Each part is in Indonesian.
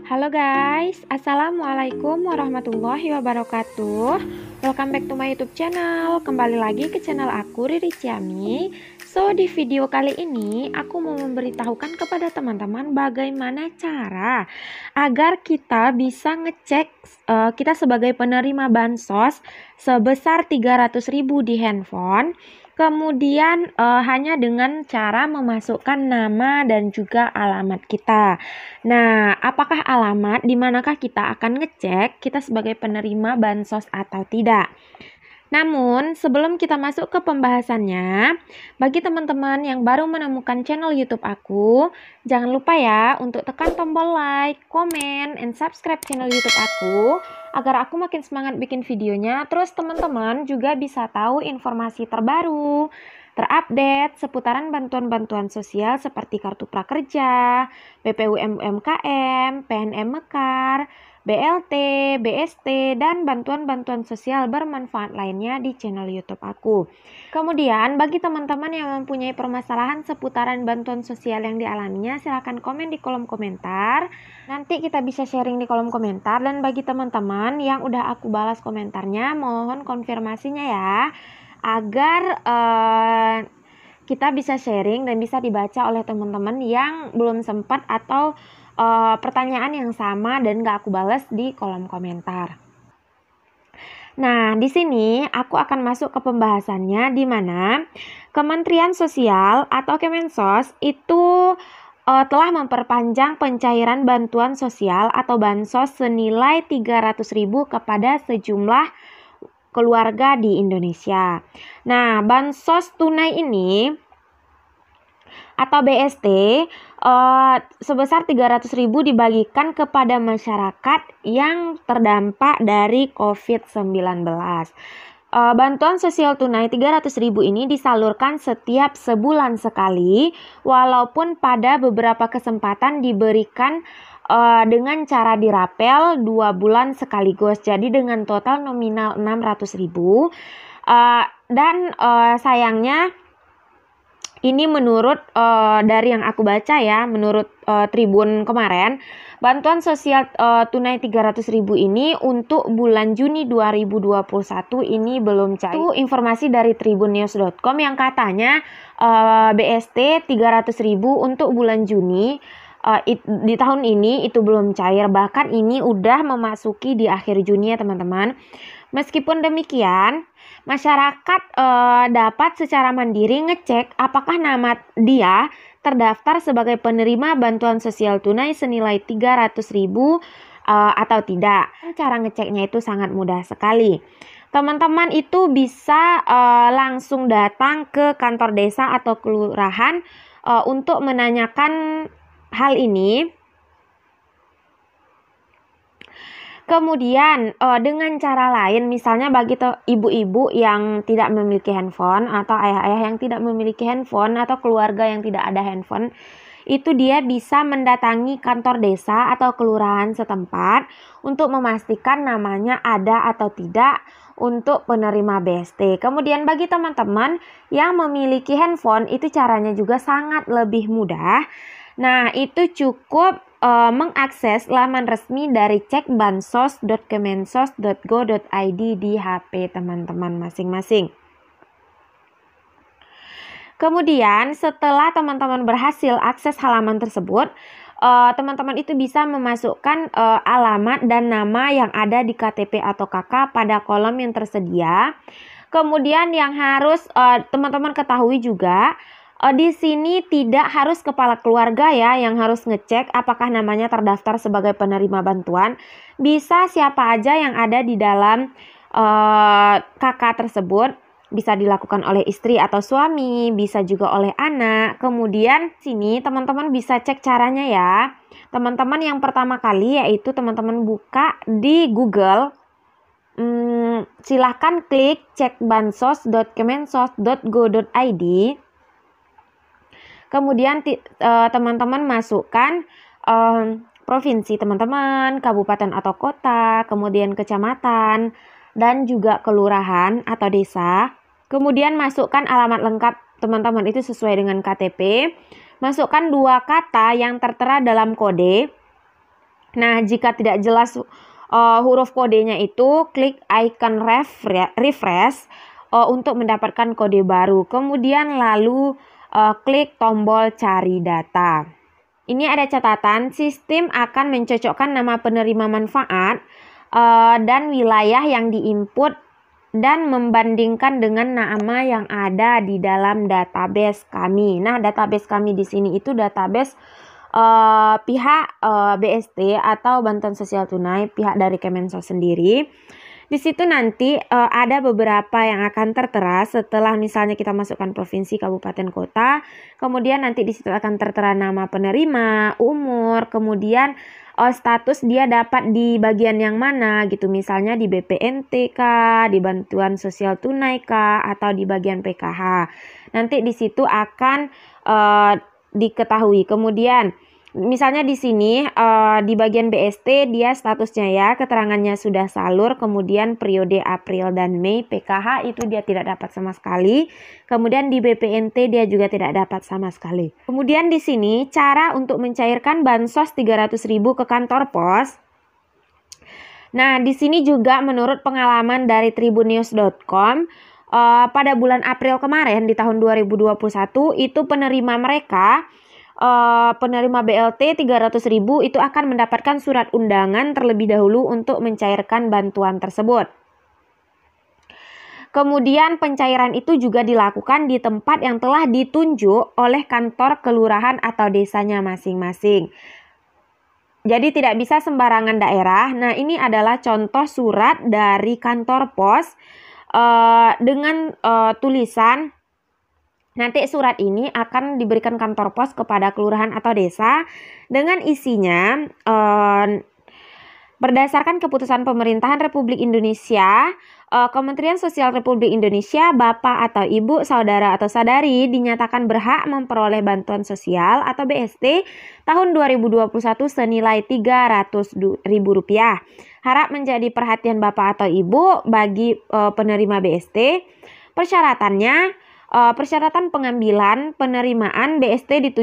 Halo guys, Assalamualaikum warahmatullahi wabarakatuh. Welcome back to my YouTube channel. Kembali lagi ke channel aku, Riri Ciami. So, di video kali ini aku mau memberitahukan kepada teman-teman bagaimana cara agar kita bisa ngecek kita sebagai penerima bansos sebesar 300.000 di handphone. Kemudian hanya dengan cara memasukkan nama dan juga alamat kita. Nah, apakah alamat di manakah kita akan ngecek kita sebagai penerima bansos atau tidak? Namun, sebelum kita masuk ke pembahasannya, bagi teman-teman yang baru menemukan channel YouTube aku, jangan lupa ya untuk tekan tombol like, komen, and subscribe channel YouTube aku agar aku makin semangat bikin videonya. Terus teman-teman juga bisa tahu informasi terbaru, terupdate seputaran bantuan-bantuan sosial seperti kartu prakerja, PPUM UMKM, PNM Mekar, BLT, BST, dan bantuan-bantuan sosial bermanfaat lainnya di channel YouTube aku. Kemudian, bagi teman-teman yang mempunyai permasalahan seputaran bantuan sosial yang dialaminya, silahkan komen di kolom komentar. Nanti kita bisa sharing di kolom komentar. Dan bagi teman-teman yang udah aku balas komentarnya, mohon konfirmasinya ya, agar kita bisa sharing dan bisa dibaca oleh teman-teman yang belum sempat atau pertanyaan yang sama dan gak aku balas di kolom komentar. Nah, di sini aku akan masuk ke pembahasannya, di mana Kementerian Sosial atau Kemensos itu telah memperpanjang pencairan bantuan sosial atau bansos senilai 300.000 kepada sejumlah keluarga di Indonesia. Nah, bansos tunai ini atau BST sebesar 300.000 dibagikan kepada masyarakat yang terdampak dari COVID-19. Bantuan sosial tunai 300.000 ini disalurkan setiap sebulan sekali, walaupun pada beberapa kesempatan diberikan dengan cara dirapel 2 bulan sekaligus, jadi dengan total nominal 600.000. Dan sayangnya ini menurut dari yang aku baca ya, menurut Tribun kemarin, bantuan sosial tunai 300.000 ini untuk bulan Juni 2021 ini belum cair. Itu informasi dari tribunnews.com yang katanya BST 300.000 untuk bulan Juni di tahun ini itu belum cair, bahkan ini udah memasuki di akhir Juni ya teman-teman. Meskipun demikian, masyarakat dapat secara mandiri ngecek apakah nama dia terdaftar sebagai penerima bantuan sosial tunai senilai 300.000 atau tidak. Cara ngeceknya itu sangat mudah sekali. Teman-teman itu bisa langsung datang ke kantor desa atau kelurahan untuk menanyakan hal ini. Kemudian dengan cara lain, misalnya bagi ibu-ibu yang tidak memiliki handphone atau ayah-ayah yang tidak memiliki handphone atau keluarga yang tidak ada handphone, itu dia bisa mendatangi kantor desa atau kelurahan setempat untuk memastikan namanya ada atau tidak untuk penerima BST. Kemudian bagi teman-teman yang memiliki handphone, itu caranya juga sangat lebih mudah. Nah, itu cukup mengakses laman resmi dari cekbansos.kemensos.go.id di HP teman-teman masing-masing. Kemudian setelah teman-teman berhasil akses halaman tersebut, teman-teman itu bisa memasukkan alamat dan nama yang ada di KTP atau KK pada kolom yang tersedia. Kemudian yang harus teman-teman ketahui juga, di sini tidak harus kepala keluarga ya yang harus ngecek apakah namanya terdaftar sebagai penerima bantuan. Bisa siapa aja yang ada di dalam KK tersebut. Bisa dilakukan oleh istri atau suami, bisa juga oleh anak. Kemudian sini teman-teman bisa cek caranya ya. Teman-teman yang pertama kali yaitu teman-teman buka di Google. Silahkan klik cekbansos.kemensos.go.id. Kemudian teman-teman masukkan provinsi teman-teman, kabupaten atau kota, kemudian kecamatan, dan juga kelurahan atau desa. Kemudian masukkan alamat lengkap teman-teman itu sesuai dengan KTP. Masukkan 2 kata yang tertera dalam kode. Nah, jika tidak jelas huruf kodenya itu, klik icon refresh untuk mendapatkan kode baru. Kemudian lalu klik tombol cari data. Ini ada catatan, sistem akan mencocokkan nama penerima manfaat dan wilayah yang diinput dan membandingkan dengan nama yang ada di dalam database kami. Nah, database kami di sini itu database pihak BST atau Bantuan Sosial Tunai, pihak dari Kemensos sendiri. Di situ nanti ada beberapa yang akan tertera setelah misalnya kita masukkan provinsi, kabupaten, kota. Kemudian nanti di situ akan tertera nama penerima, umur, kemudian status dia dapat di bagian yang mana gitu. Misalnya di BPNT kah, di Bantuan Sosial Tunai kah, atau di bagian PKH. Nanti di situ akan diketahui. Kemudian misalnya di sini di bagian BST dia statusnya ya keterangannya sudah salur, kemudian periode April dan Mei PKH itu dia tidak dapat sama sekali. Kemudian di BPNT dia juga tidak dapat sama sekali. Kemudian di sini cara untuk mencairkan bansos 300.000 ke kantor pos. Nah, di sini juga menurut pengalaman dari tribunnews.com pada bulan April kemarin di tahun 2021 itu penerima mereka penerima BLT 300.000 itu akan mendapatkan surat undangan terlebih dahulu untuk mencairkan bantuan tersebut. Kemudian pencairan itu juga dilakukan di tempat yang telah ditunjuk oleh kantor kelurahan atau desanya masing-masing. Jadi tidak bisa sembarangan daerah. Nah, ini adalah contoh surat dari kantor pos dengan tulisan. Nanti surat ini akan diberikan kantor pos kepada kelurahan atau desa dengan isinya berdasarkan keputusan pemerintahan Republik Indonesia, Kementerian Sosial Republik Indonesia, Bapak atau Ibu, Saudara atau Saudari dinyatakan berhak memperoleh bantuan sosial atau BST tahun 2021 senilai Rp300.000. Harap menjadi perhatian Bapak atau Ibu bagi penerima BST. Persyaratan pengambilan penerimaan BST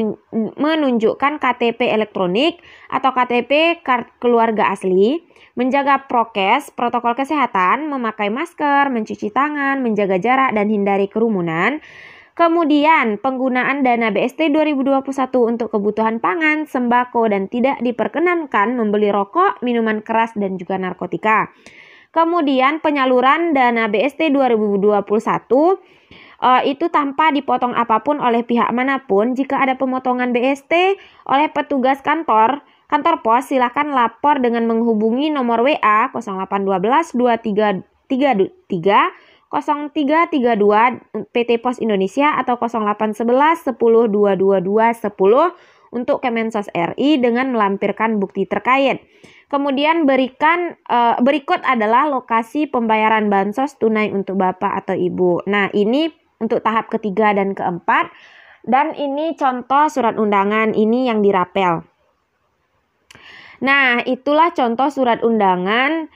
menunjukkan KTP elektronik atau KTP kartu keluarga asli, menjaga prokes, protokol kesehatan, memakai masker, mencuci tangan, menjaga jarak dan hindari kerumunan. Kemudian penggunaan dana BST 2021 untuk kebutuhan pangan, sembako dan tidak diperkenankan membeli rokok, minuman keras dan juga narkotika. Kemudian penyaluran dana BST 2021 itu tanpa dipotong apapun oleh pihak manapun. Jika ada pemotongan BST oleh petugas kantor pos, silakan lapor dengan menghubungi nomor WA 0812 2333 0332 PT Pos Indonesia atau 0811 10 222 10 untuk Kemensos RI dengan melampirkan bukti terkait. Kemudian berikut adalah lokasi pembayaran bansos tunai untuk Bapak atau Ibu. Nah, ini untuk tahap ketiga dan keempat. Dan ini contoh surat undangan ini yang dirapel. Nah, itulah contoh surat undangan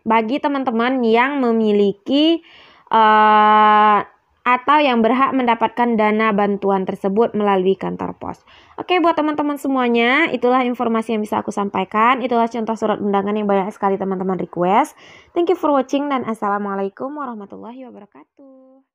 bagi teman-teman yang memiliki atau yang berhak mendapatkan dana bantuan tersebut melalui kantor pos. Oke, buat teman-teman semuanya, itulah informasi yang bisa aku sampaikan. Itulah contoh surat undangan yang banyak sekali teman-teman request. Thank you for watching dan assalamualaikum warahmatullahi wabarakatuh.